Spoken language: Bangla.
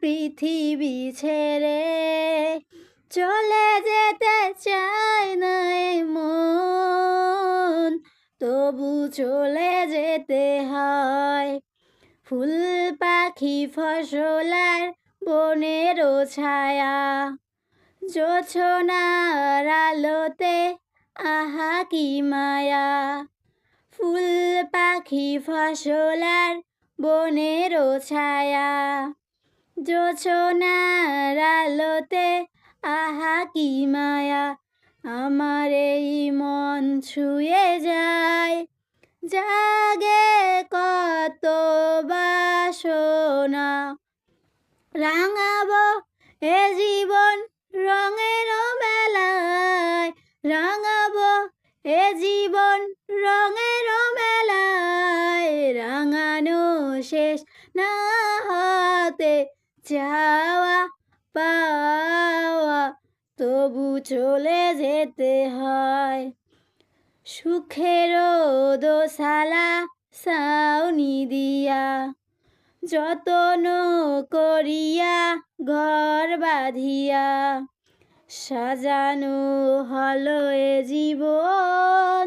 পৃথিবী ছেড়ে চলে যেতে চায় না এ মন, তবু চলে যেতে হয়। ফুল পাখি ফসল আর বনেরও ছায়া, জোছনার আলোতে আহা কি মায়া। ফুল পাখি ফসল আর বনেরও ছায়া, জোছনার আলোতে আহা কি মায়া। আমার এই মন ছুঁয়ে যায়, জাগে কত বাসনা। রাঙাবো এ জীবন রঙের মেলায়, রাঙাবো এ জীবন রঙের মেলায়। রাঙানো শেষ না হতে চাওয়া পাওয়া, তবু চলে যেতে হয়। সুখেরও দোসালা ছাউনি দিয়া, যতন করিয়া ঘর বাঁধিয়া। সাজানো হলো এ জীবন